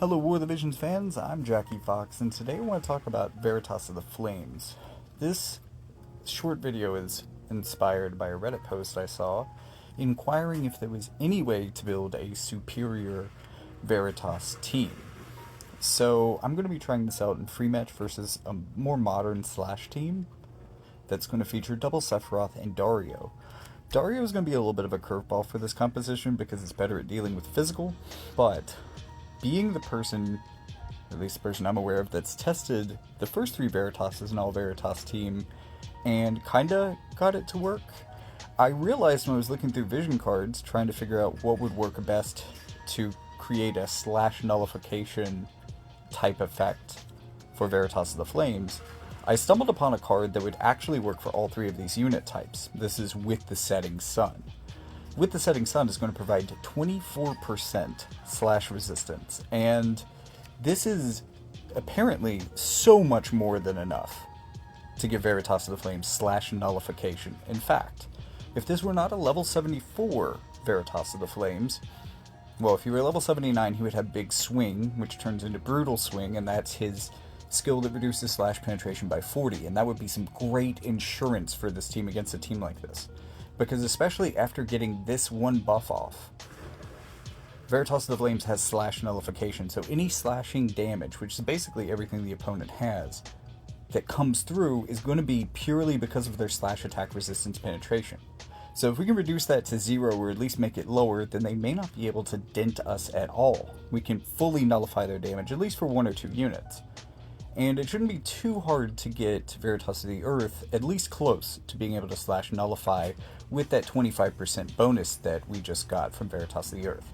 Hello War of the Visions fans, I'm Jackie Fox, and today I want to talk about Veritas of the Flames. This short video is inspired by a Reddit post I saw inquiring if there was any way to build a superior Veritas team. So I'm going to be trying this out in free match versus a more modern Slash team that's going to feature double Sephiroth and Dario. Dario is going to be a little bit of a curveball for this composition because it's better at dealing with physical, but being the person, at least the person I'm aware of, that's tested the first three Veritas as an all-Veritas team and kinda got it to work, I realized when I was looking through vision cards trying to figure out what would work best to create a slash nullification type effect for Veritas of the Flames, I stumbled upon a card that would actually work for all three of these unit types. This is With the Setting Sun. With the Setting Sun is going to provide 24% slash resistance, and this is apparently so much more than enough to give Veritas of the Flames slash nullification. In fact, if this were not a level 74 Veritas of the Flames, well, if he were level 79, he would have Big Swing, which turns into Brutal Swing, and that's his skill that reduces slash penetration by 40, and that would be some great insurance for this team against a team like this. Because especially after getting this one buff off, Veritas of the Flames has slash nullification, so any slashing damage, which is basically everything the opponent has, that comes through is going to be purely because of their slash attack resistance penetration. So if we can reduce that to 0 or at least make it lower, then they may not be able to dent us at all. We can fully nullify their damage, at least for 1 or 2 units. And it shouldn't be too hard to get Veritas of the Earth at least close to being able to slash nullify with that 25% bonus that we just got from Veritas of the Earth.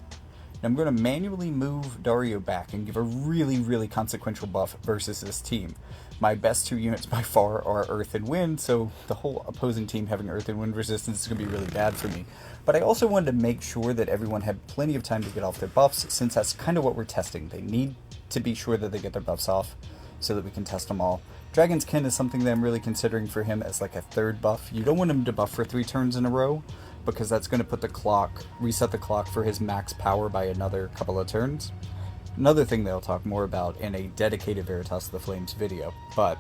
Now I'm going to manually move Dario back and give a really consequential buff versus this team. My best 2 units by far are Earth and Wind, so the whole opposing team having Earth and Wind resistance is going to be really bad for me. But I also wanted to make sure that everyone had plenty of time to get off their buffs, since that's kind of what we're testing. They need to be sure that they get their buffs off so that we can test them all. Dragon's Kin is something that I'm really considering for him as like a third buff. You don't want him to buff for 3 turns in a row, because that's going to put the clock, reset the clock for his max power by another couple of turns. Another thing that I'll talk more about in a dedicated Veritas of the Flames video, but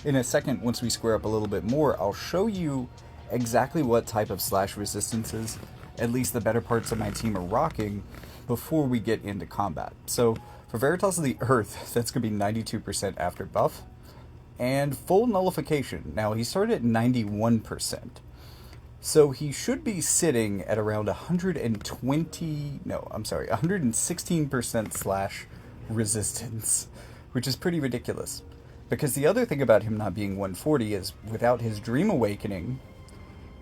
in a second, once we square up a little bit more, I'll show you exactly what type of slash resistances at least the better parts of my team are rocking before we get into combat. So for Veritas of the Earth, that's going to be 92% after buff, and full nullification. Now, he started at 91%, so he should be sitting at around 116% slash resistance, which is pretty ridiculous. Because the other thing about him not being 140 is, without his Dream Awakening,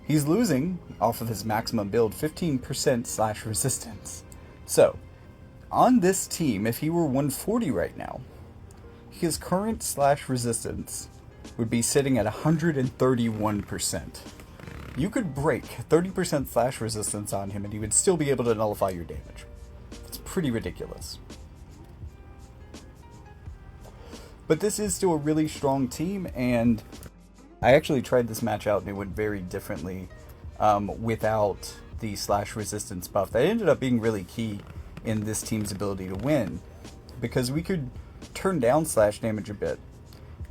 he's losing, off of his maximum build, 15% slash resistance. So, on this team, if he were 140 right now, his current slash resistance would be sitting at 131%. You could break 30% slash resistance on him and he would still be able to nullify your damage. It's pretty ridiculous. But this is still a really strong team, and I actually tried this match out and it went very differently without the slash resistance buff. That ended up being really key in this team's ability to win, because we could turn down slash damage a bit,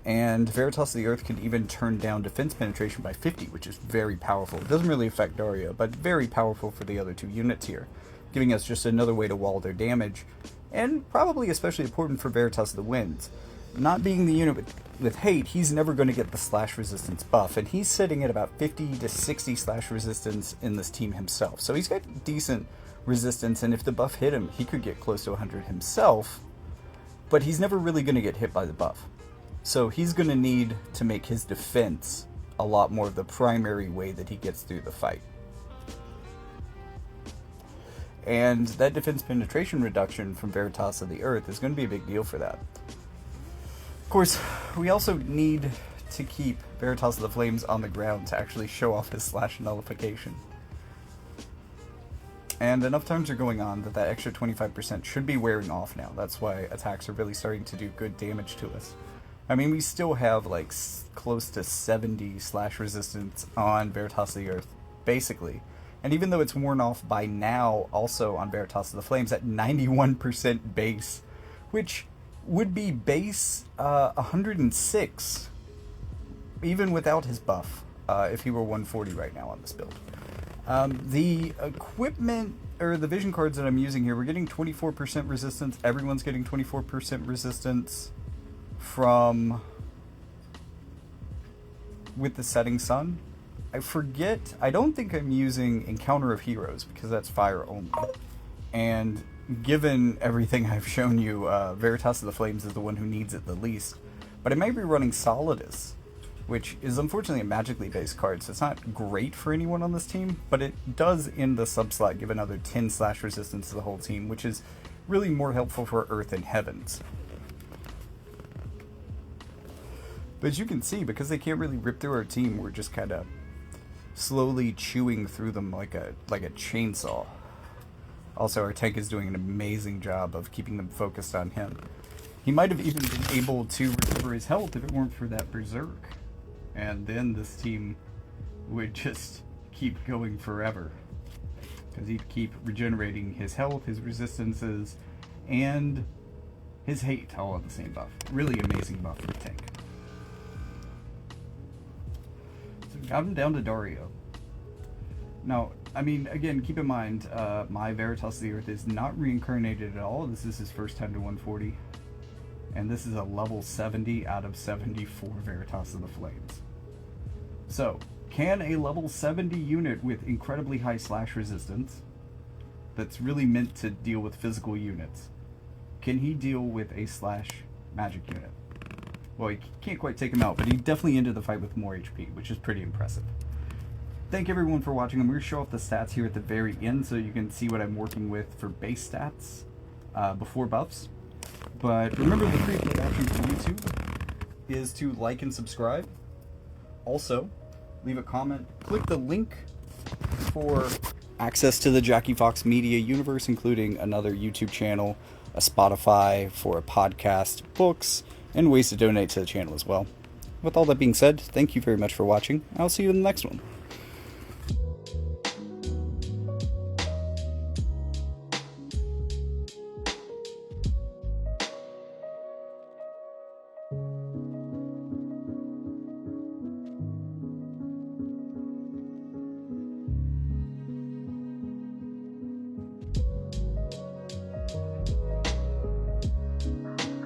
and Veritas of the Earth can even turn down defense penetration by 50, which is very powerful. It doesn't really affect Dario, but very powerful for the other 2 units here, giving us just another way to wall their damage, and probably especially important for Veritas of the Winds. Not being the unit with hate, he's never going to get the slash resistance buff, and he's sitting at about 50 to 60 slash resistance in this team himself. So he's got decent resistance, and if the buff hit him, he could get close to 100 himself, but he's never really going to get hit by the buff. So he's going to need to make his defense a lot more of the primary way that he gets through the fight. And that defense penetration reduction from Veritas of the Earth is going to be a big deal for that. Of course, we also need to keep Veritas of the Flames on the ground to actually show off his slash nullification. And enough turns are going on that extra 25% should be wearing off now. That's why attacks are really starting to do good damage to us. I mean, we still have like close to 70 slash resistance on Veritas of the Earth, basically. And even though it's worn off by now, also on Veritas of the Flames at 91% base, which would be base 106, even without his buff, if he were 140 right now on this build. The equipment, or the vision cards that I'm using here, we're getting 24% resistance. Everyone's getting 24% resistance from with the setting sun. I forget, I don't think I'm using Encounter of Heroes because that's fire only. And given everything I've shown you, Veritas of the Flames is the one who needs it the least. But I might be running Solidus, which is unfortunately a magically based card, so it's not great for anyone on this team, but it does in the sub-slot give another 10 slash resistance to the whole team, which is really more helpful for Earth and Heavens. But as you can see, because they can't really rip through our team, we're just kind of slowly chewing through them like a chainsaw. Also, our tank is doing an amazing job of keeping them focused on him. He might have even been able to recover his health if it weren't for that Berserk. And then this team would just keep going forever. Because he'd keep regenerating his health, his resistances, and his hate all on the same buff. Really amazing buff for the tank. So we got him down to Dario. Now, I mean, again, keep in mind, my Veritas of the Earth is not reincarnated at all. This is his first time to 140. And this is a level 70 out of 74 Veritas of the Flames. So, can a level 70 unit with incredibly high slash resistance, that's really meant to deal with physical units, can he deal with a slash magic unit? Well, he can't quite take him out, but he definitely ended the fight with more HP, which is pretty impressive. Thank everyone for watching. I'm going to show off the stats here at the very end so you can see what I'm working with for base stats before buffs. But remember, the previous option for YouTube is to like and subscribe. Also, leave a comment. Click the link for access to the Jackie Fox Media universe, including another YouTube channel, a Spotify for a podcast, books, and ways to donate to the channel as well. With all that being said, thank you very much for watching. I'll see you in the next one.